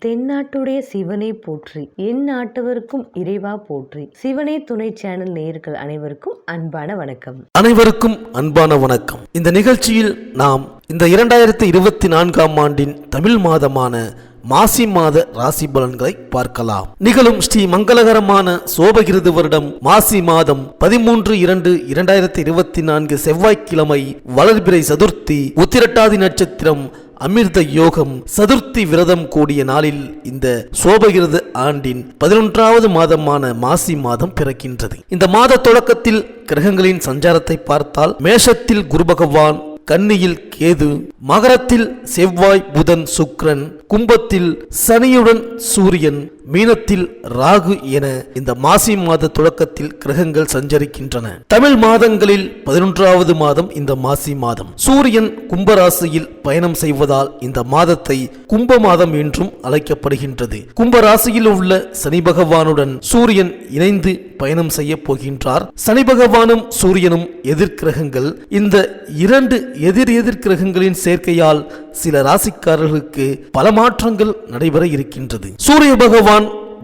தென்னாட்டுடைய சிவனை போற்றி, என் நாட்டவருக்கும் இறைவா போற்றி. சிவனே துணை சேனல் நேயர்கள் அனைவருக்கும் அன்பான வணக்கம். அனைவருக்கும் அன்பான வணக்கம். இந்த நிகழ்ச்சியில் நாம் இந்த 2024ஆம் ஆண்டின் தமிழ் மாதமான மாசி மாத ராசி பலன்களை பார்க்கலாம். நிகழும் ஸ்ரீ மங்களகரமான சோபகிருது வருடம் மாசி மாதம் 13/2/2024 செவ்வாய்க்கிழமை வளர்பிறை சதுர்த்தி, உத்திரட்டாதி நட்சத்திரம், அமிர்த யோகம், சதுர்த்தி விரதம் கூடிய நாளில் இந்த சோபகிருது ஆண்டின் 11வது மாதமான மாசி மாதம் பிறக்கின்றது. இந்த மாத தொடக்கத்தில் கிரகங்களின் சஞ்சாரத்தை பார்த்தால் மேஷத்தில் குரு பகவான், கன்னியில் கேது, மகரத்தில் செவ்வாய், புதன், சுக்கிரன், கும்பத்தில் சனியுடன் சூரியன், மீனத்தில் ராகு என இந்த மாசி மாத தொடக்கத்தில் கிரகங்கள் சஞ்சரிக்கின்றன. தமிழ் மாதங்களில் 11வது மாதம் இந்த மாசி மாதம். சூரியன் கும்பராசியில் பயணம் செய்வதால் இந்த மாதத்தை கும்ப மாதம் என்றும் அழைக்கப்படுகின்றது. கும்பராசியில் உள்ள சனி பகவானுடன் சூரியன் இணைந்து பயணம் செய்ய போகின்றார். சனி பகவானும் சூரியனும் எதிர்கிரகங்கள். இந்த இரண்டு எதிர் கிரகங்களின் சேர்க்கையால் சில ராசிக்காரர்களுக்கு பல மாற்றங்கள் நடைபெற இருக்கின்றது. சூரிய பகவான்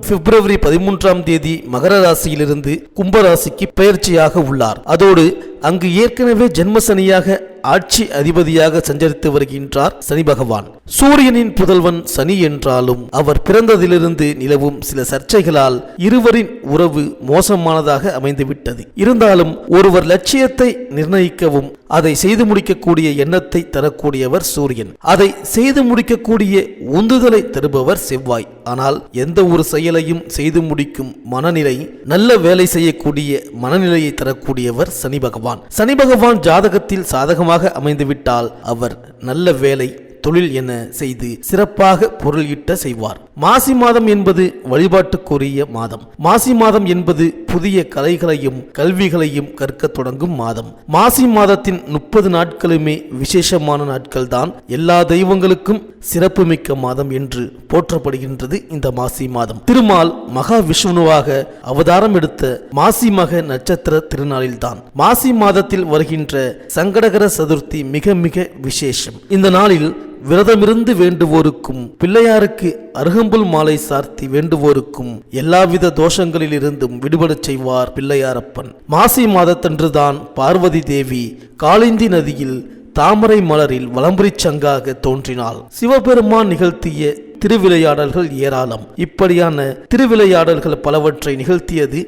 பிப்ரவரி 13ஆம் தேதி மகர ராசியிலிருந்து கும்பராசிக்கு பெயர்ச்சியாக உள்ளார். அதோடு அங்கு ஏற்கனவே ஜென்மசனியாக ஆட்சி அதிபதியாக சஞ்சரித்து வருகின்றார் சனி பகவான். சூரியனின் புதல்வன் சனி என்றாலும் அவர் பிறந்ததிலிருந்து நிலவும் சில சர்ச்சைகளால் இருவரின் உறவு மோசமானதாக அமைந்துவிட்டது. இருந்தாலும் ஒருவர் லட்சியத்தை நிர்ணயிக்கவும் அதை செய்து முடிக்கக்கூடிய எண்ணத்தை தரக்கூடியவர் சூரியன். அதை செய்து முடிக்கக்கூடிய உந்துதலை தருபவர் செவ்வாய். ஆனால் எந்த ஒரு செயலையும் செய்து முடிக்கும் மனநிலை, நல்ல வேலை செய்யக்கூடிய மனநிலையை தரக்கூடியவர் சனி பகவான். சனி பகவான் ஜாதகத்தில் சாதகமாக அமைந்துவிட்டால் அவர் நல்ல வேலை, தொழில் என செய்து சிறப்பாக பொருள் ஈட்ட செய்வார். மாசி மாதம் என்பது வழிபாட்டுக்குரிய மாதம். மாசி மாதம் என்பது புதிய கலைகளையும் கல்விகளையும் கற்க தொடங்கும் மாதம். மாசி மாதத்தின் 30 நாட்களுமே விசேஷமான நாட்கள் தான். எல்லா தெய்வங்களுக்கும் சிறப்புமிக்க மாதம் என்று போற்றப்படுகின்றது இந்த மாசி மாதம். திருமால் மகா விஷ்ணுவாக அவதாரம் எடுத்த மாசி மக நட்சத்திர திருநாளில்தான் மாசி மாதத்தில் வருகின்ற சங்கடகர சதுர்த்தி மிக மிக விசேஷம். இந்த நாளில் விரதமிருந்து வேண்டுவோருக்கும், பிள்ளையாருக்கு அருகம்புல் மாலை சார்த்தி வேண்டுவோருக்கும் எல்லாவித தோஷங்களில் இருந்தும் விடுபடச் செய்வார் பிள்ளையாரப்பன். மாசி மாதத்தன்றுதான் பார்வதி தேவி காளிந்தி நதியில் தாமரை மலரில் வலம்புரி சங்காக தோன்றினாள். சிவபெருமான் நிகழ்த்திய திருவிளையாடல்கள் ஏராளம். இப்படியான திருவிளையாடல்கள் பலவற்றை நிகழ்த்தியது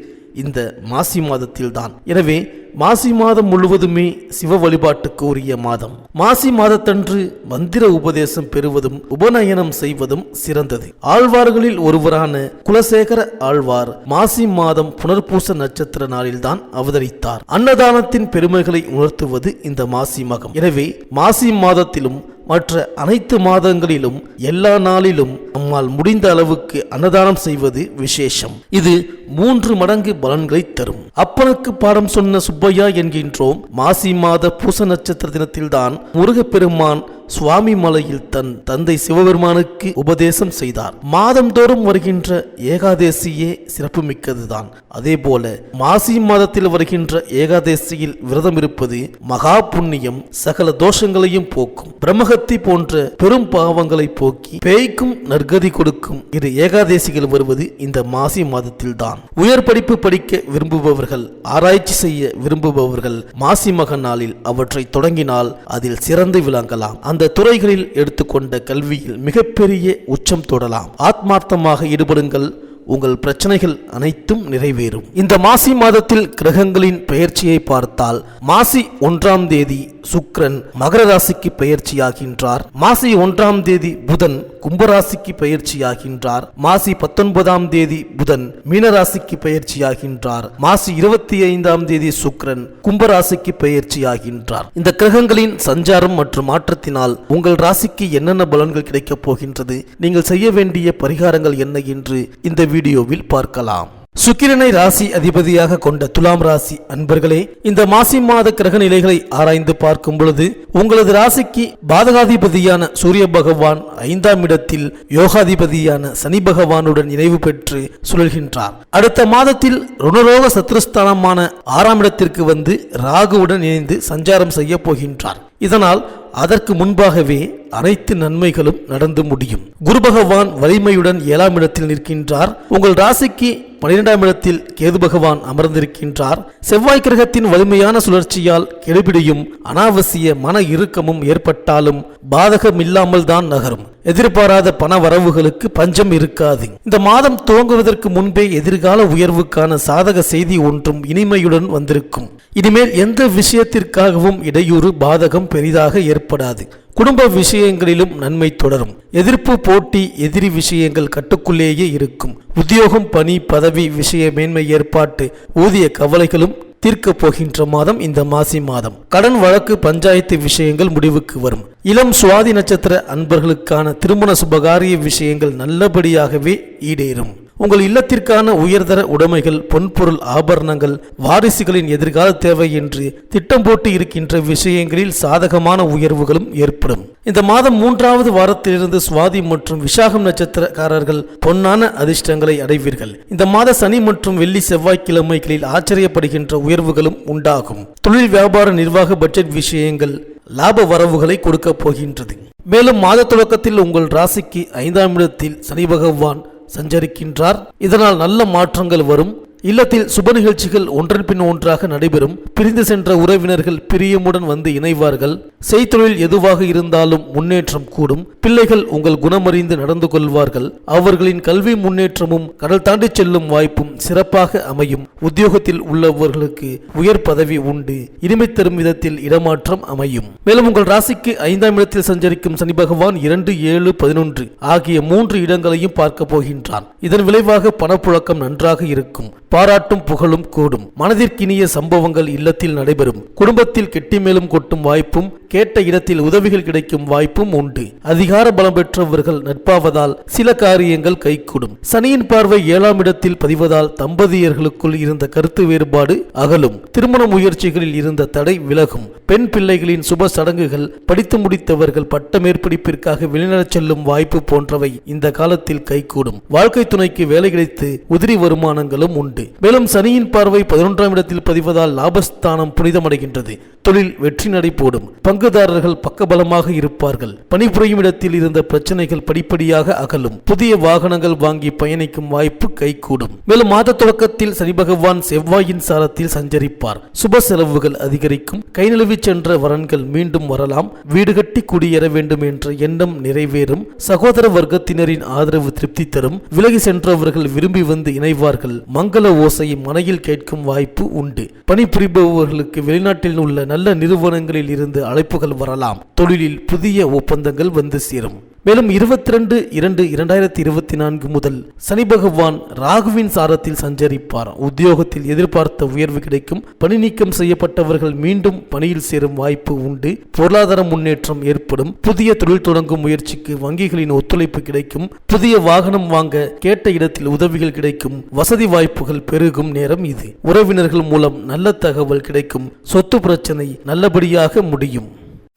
இந்த மாசி மாதத்தில் தான். எனவே மாசி மாதம் முழுவதுமே சிவ வழிபாட்டுக்கு உரிய மாதம். மாசி மாதத்தன்று மந்திர உபதேசம் பெறுவதும் உபநயனம் செய்வதும் சிறந்தது. ஆழ்வார்களில் ஒருவரான குலசேகர ஆழ்வார் மாசி மாதம் புனர்பூச நட்சத்திர நாளில்தான் அவதரித்தார். அன்னதானத்தின் பெருமைகளை உணர்த்துவது இந்த மாசி மகம். எனவே மாசி மாதத்திலும் மற்ற அனைத்து மாதங்களிலும் எல்லா நாளிலும் நம்மால் முடிந்த அளவுக்கு அன்னதானம் செய்வது விசேஷம். இது 3 மடங்கு பலன்களை தரும். அப்பனுக்கு பாடம் சொன்ன சுப்பையா என்கின்றோம். மாசி மாத பூச நட்சத்திர தினத்தில்தான் முருகப்பெருமான் சுவாமி மலையில் தன் தந்தை சிவபெருமானுக்கு உபதேசம் செய்தார். மாதந்தோறும் வருகின்ற ஏகாதேசியே சிறப்பு மிக்கதுதான். அதே போல மாசி மாதத்தில் வருகின்ற ஏகாதேசியில் விரதம் இருப்பது மகா புண்ணியம், சகல தோஷங்களையும் போக்கும். பிரம்மஹத்தி போன்ற பெரும் பாவங்களை போக்கி பேய்க்கும் நற்கதி கொடுக்கும் இரு ஏகாதேசிகள் வருவது இந்த மாசி மாதத்தில் தான். உயர் படிப்பு படிக்க விரும்புபவர்கள், ஆராய்ச்சி செய்ய விரும்புபவர்கள் மாசி மக நாளில் அவற்றை தொடங்கினால் அதில் சிறந்து விளங்கலாம். அந்த துறைகளில் எடுத்துக்கொண்ட கல்வியில் மிகப்பெரிய உச்சம் தொடலாம். ஆத்மார்த்தமாக ஈடுபடுங்கள், உங்கள் பிரச்சனைகள் அனைத்தும் நிறைவேறும். இந்த மாசி மாதத்தில் கிரகங்களின் பெயர்ச்சியை பார்த்தால் மாசி 1ஆம் தேதி சுக்கிரன் மகர ராசிக்கு பெயர்ச்சியாகின்றார். மாசி 1ஆம் தேதி புதன் கும்பராசிக்கு பெயர்ச்சியாகின்றார். மாசி 19ஆம் தேதி புதன் மீனராசிக்கு பெயர்ச்சியாகின்றார். மாசி 25ஆம் தேதி சுக்கிரன் கும்பராசிக்கு பெயர்ச்சியாகின்றார். இந்த கிரகங்களின் சஞ்சாரம் மற்றும் மாற்றத்தினால் உங்கள் ராசிக்கு என்னென்ன பலன்கள் கிடைக்கப் போகின்றது, நீங்கள் செய்ய வேண்டிய பரிகாரங்கள் என்ன என்று இந்த வீடியோவில் பார்க்கலாம். சுக்கிரனை ராசி அதிபதியாக கொண்ட துலாம் ராசி அன்பர்களே, இந்த மாசி மாத கிரக நிலைகளை ஆராய்ந்து பார்க்கும் பொழுது உங்களது ராசிக்கு பாதகாதிபதியான சூரிய பகவான் 5ஆம் இடத்தில் யோகாதிபதியான சனி பகவானுடன் இணைவு பெற்று சுழல்கின்றார். அடுத்த மாதத்தில் ருணரோக சத்ருஸ்தானமான 6ஆம் இடத்திற்கு வந்து ராகுவுடன் இணைந்து சஞ்சாரம் செய்ய போகின்றார். இதனால் அதற்கு முன்பாகவே அனைத்து நன்மைகளும் நடந்து முடியும். குரு பகவான் வலிமையுடன் 7ஆம் இடத்தில் நிற்கின்றார். உங்கள் ராசிக்கு 12ஆம் இடத்தில் கேது பகவான் அமர்ந்திருக்கின்றார். செவ்வாய் கிரகத்தின் வலிமையான சுழற்சியால் கெடுபிடியும் அனாவசிய மன இறுக்கமும் ஏற்பட்டாலும் பாதகம் இல்லாமல் தான் நகரும். எதிர்பாராத பண வரவுகளுக்கு பஞ்சம் இருக்காது. இந்த மாதம் துவங்குவதற்கு முன்பே எதிர்கால உயர்வுக்கான சாதக செய்தி ஒன்றும் இனிமையுடன் வந்திருக்கும். இனிமேல் எந்த விஷயத்திற்காகவும் இடையூறு பாதகம் பெரிதாக ஏற்படாது. குடும்ப விஷயங்களிலும் நன்மை தொடரும். எதிர்ப்பு, போட்டி, எதிரி விஷயங்கள் கட்டுக்குள்ளேயே இருக்கும். உத்தியோகம், பணி, பதவி விஷய மேன்மை ஏற்பாட்டு, ஊதிய கவலைகளும் தீர்க்கப் போகின்ற மாதம் இந்த மாசி மாதம். கடன் வழக்கு, பஞ்சாயத்து விஷயங்கள் முடிவுக்கு வரும். இளம் சுவாதி நட்சத்திர அன்பர்களுக்கான திருமண சுபகாரிய விஷயங்கள் நல்லபடியாகவே ஈடேறும். உங்கள் இல்லத்திற்கான உயர்தர உடைமைகள், பொன்பொருள், ஆபரணங்கள், வாரிசுகளின் எதிர்கால தேவை என்று திட்டம் போட்டு இருக்கின்ற விஷயங்களில் சாதகமான உயர்வுகளும் ஏற்படும். இந்த மாதம் 3வது வாரத்திலிருந்து சுவாதி மற்றும் விசாகம் நட்சத்திரக்காரர்கள் பொன்னான அதிர்ஷ்டங்களை அடைவீர்கள். இந்த மாத சனி மற்றும் வெள்ளி செவ்வாய் கிழமைகளில் ஆச்சரியப்படுகின்ற உயர்வுகளும் உண்டாகும். தொழில், வியாபார, நிர்வாக, பட்ஜெட் விஷயங்கள் லாப வரவுகளை கொடுக்க போகின்றது. மேலும் மாத தொடக்கத்தில் உங்கள் ராசிக்கு 5ஆம் இடத்தில் சனி பகவான் சஞ்சரிக்கின்றார். இதனால் நல்ல மாற்றங்கள் வரும். இல்லத்தில் சுப நிகழ்ச்சிகள் ஒன்றன் பின் ஒன்றாக நடைபெறும். பிரிந்து சென்ற உறவினர்கள் பிரியமுடன் வந்து இணைவார்கள். செய்தொழில் எதுவாக இருந்தாலும் முன்னேற்றம் கூடும். பிள்ளைகள் உங்கள் குணமறிந்து நடந்து கொள்வார்கள். அவர்களின் கல்வி முன்னேற்றமும் கடல் தாண்டி செல்லும் வாய்ப்பும் சிறப்பாக அமையும். உத்தியோகத்தில் உள்ளவர்களுக்கு உயர் பதவி உண்டு. இனிமை தரும் விதத்தில் இடமாற்றம் அமையும். மேலும் உங்கள் ராசிக்கு 5ஆம் இடத்தில் சஞ்சரிக்கும் சனி பகவான் 2, 7, 11 ஆகிய 3 இடங்களையும் பார்க்க போகின்றான். இதன் விளைவாக பணப்புழக்கம் நன்றாக இருக்கும். பாராட்டும் புகழும் கூடும். மனதிற்கினிய சம்பவங்கள் இல்லத்தில் நடைபெறும். குடும்பத்தில் கெட்டி மேலும் கொட்டும் வாய்ப்பும், கேட்ட இடத்தில் உதவிகள் கிடைக்கும் வாய்ப்பும் உண்டு. அதிகார பலம் பெற்றவர்கள் நட்பாவதால் சில காரியங்கள் கைகூடும். சனியின் பார்வை 7ஆம் இடத்தில் பதிவதால் தம்பதியர்களுக்குள் இருந்த கருத்து வேறுபாடு அகலும். திருமண முயற்சிகளில் இருந்த தடை விலகும். பெண் பிள்ளைகளின் சுப சடங்குகள், படித்து முடித்தவர்கள் பட்ட மேற்படிப்பிற்காக வெளிநடச் செல்லும் வாய்ப்பு போன்றவை இந்த காலத்தில் கைகூடும். வாழ்க்கை துணைக்கு வேலை கிடைத்து உதிரி வருமானங்களும் உண்டு. மேலும் சனியின் பார்வை 11ஆம் இடத்தில் பதிவதால் லாபஸ்தானம் புனிதமடைகின்றது. தொழில் வெற்றி நடை போடும். பங்குதாரர்கள் பக்கபலமாக இருப்பார்கள். பணிபுரியும் இடத்தில் இருந்த பிரச்சனைகள் படிப்படியாக அகலும். புதிய வாகனங்கள் வாங்கி பயணிக்கும் வாய்ப்பு கைகூடும். மேலும் மாத தொடக்கத்தில் சனி பகவான் செவ்வாயின் சாரத்தில் சஞ்சரிப்பார். சுப செலவுகள் அதிகரிக்கும். கை நழுவி சென்ற வரன்கள் மீண்டும் வரலாம். வீடு கட்டி குடியேற வேண்டும் என்ற எண்ணம் நிறைவேறும். சகோதர வர்க்கத்தினரின் ஆதரவு திருப்தி தரும். விலகி சென்றவர்கள் விரும்பி வந்து இணைவார்கள். மங்கள ஓசையை மனையில் கேட்கும் வாய்ப்பு உண்டு. பணிபுரிபவர்களுக்கு வெளிநாட்டில் உள்ள நல்ல நிறுவனங்களில் இருந்து அழைப்புகள் வரலாம். தொழிலில் புதிய ஒப்பந்தங்கள் வந்து சேரும். மேலும் 22/2/2024 முதல் சனி பகவான் ராகுவின் சாரத்தில் சஞ்சரிப்பார். உத்தியோகத்தில் எதிர்பார்த்த உயர்வு கிடைக்கும். பணி நீக்கம் செய்யப்பட்டவர்கள் மீண்டும் பணியில் சேரும் வாய்ப்பு உண்டு. பொருளாதார முன்னேற்றம் ஏற்படும். புதிய தொழில் தொடங்கும் முயற்சிக்கு வங்கிகளின் ஒத்துழைப்பு கிடைக்கும். புதிய வாகனம் வாங்க கேட்ட இடத்தில் உதவிகள் கிடைக்கும். வசதி வாய்ப்புகள் பெருகும் நேரம் இது. உறவினர்கள் மூலம் நல்ல தகவல் கிடைக்கும். சொத்து பிரச்சனை நல்லபடியாக முடியும்.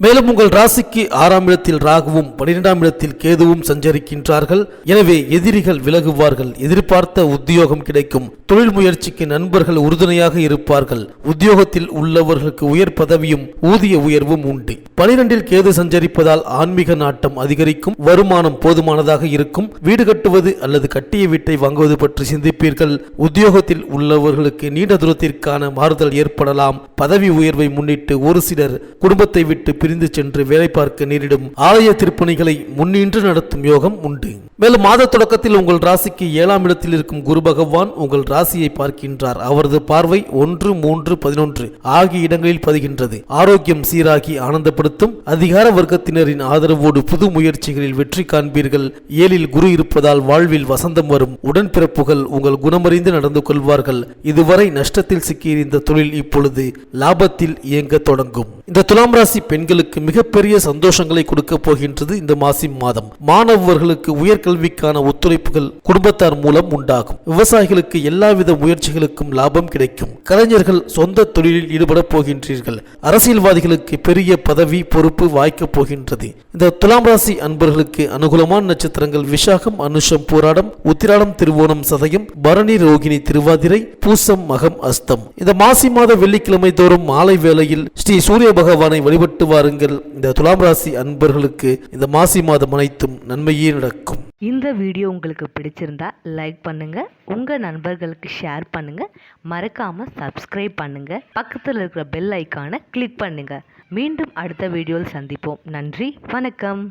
மேலும் உங்கள் ராசிக்கு 6ஆம் இடத்தில் ராகுவும் 12ஆம் இடத்தில் கேதுவும் சஞ்சரிக்கின்றார்கள். எனவே எதிரிகள் விலகுவார்கள். எதிர்பார்த்த உத்தியோகம் கிடைக்கும். தொழில் முயற்சிக்கு நண்பர்கள் உறுதுணையாக இருப்பார்கள். உத்தியோகத்தில் உள்ளவர்களுக்கு உயர் பதவியும் ஊதிய உயர்வும் உண்டு. 12இல் கேது சஞ்சரிப்பதால் ஆன்மீக நாட்டம் அதிகரிக்கும். வருமானம் போதுமானதாக இருக்கும். வீடு கட்டுவது அல்லது கட்டிய வீட்டை வாங்குவது பற்றி சிந்திப்பீர்கள். உத்தியோகத்தில் உள்ளவர்களுக்கு நீண்ட தூரத்திற்கான மாறுதல் ஏற்படலாம். பதவி உயர்வை முன்னிட்டு ஒரு சிலர் குடும்பத்தை விட்டு பிரிந்து சென்று வேலை பார்க்க நேரிடும். ஆலய திருப்பணிகளை முன்னின்று நடத்தும் யோகம் உண்டு. மேலும் மாத தொடக்கத்தில் உங்கள் ராசிக்கு 7ஆம் இடத்தில் இருக்கும் குரு பகவான் உங்கள் ராசியை பார்க்கின்றார். அவரது பார்வை 1, 3, 11 ஆகிய இடங்களில் பதிகின்றது. ஆரோக்கியம் சீராகி ஆனந்தப்படுத்தும். அதிகார வர்க்கத்தினரின் ஆதரவோடு புது முயற்சிகளில் வெற்றி காண்பீர்கள். 7இல் குரு இருப்பதால் வாழ்வில் வசந்தம் வரும். உடன்பிறப்புகள் உங்கள் குணமறிந்து நடந்து கொள்வார்கள். இதுவரை நஷ்டத்தில் சிக்கியிருந்த தொழில் இப்பொழுது லாபத்தில் இயங்க தொடங்கும். இந்த துலாம் ராசி பெண்களுக்கு மிகப்பெரிய சந்தோஷங்களை கொடுக்க போகின்றது இந்த மாசி மாதம். மாணவர்களுக்கு உயர்கல்வி உயர்கல்விக்கான ஒத்துழைப்புகள் குடும்பத்தார் மூலம் உண்டாகும். விவசாயிகளுக்கு எல்லாவித முயற்சிகளுக்கும் லாபம் கிடைக்கும். கலைஞர்கள் சொந்த தொழிலில் ஈடுபட போகின்றீர்கள். அரசியல்வாதிகளுக்கு பெரிய பதவி பொறுப்பு வாய்க்கப் போகின்றது. இந்த துலாம் ராசி அன்பர்களுக்கு அனுகூலமான நட்சத்திரங்கள் விஷாகம், அனுஷம், பூராடம், உத்திராடம், திருவோணம், சதயம், பரணி, ரோகிணி, திருவாதிரை, பூசம், மகம், அஸ்தம். இந்த மாசி மாத வெள்ளிக்கிழமை தோறும் மாலை வேளையில் ஸ்ரீ சூரிய பகவானை வழிபட்டு வாருங்கள். இந்த துலாம் ராசி அன்பர்களுக்கு இந்த மாசி மாதம் அனைத்தும் நன்மையே நடக்கும். இந்த வீடியோ உங்களுக்கு பிடிச்சிருந்தா லைக் பண்ணுங்க, உங்க நண்பர்களுக்கு ஷேர் பண்ணுங்க, மறக்காம சப்ஸ்கிரைப் பண்ணுங்க, பக்கத்தில் இருக்கிற பெல் ஐக்கானை கிளிக் பண்ணுங்க. மீண்டும் அடுத்த வீடியோவில் சந்திப்போம். நன்றி, வணக்கம்.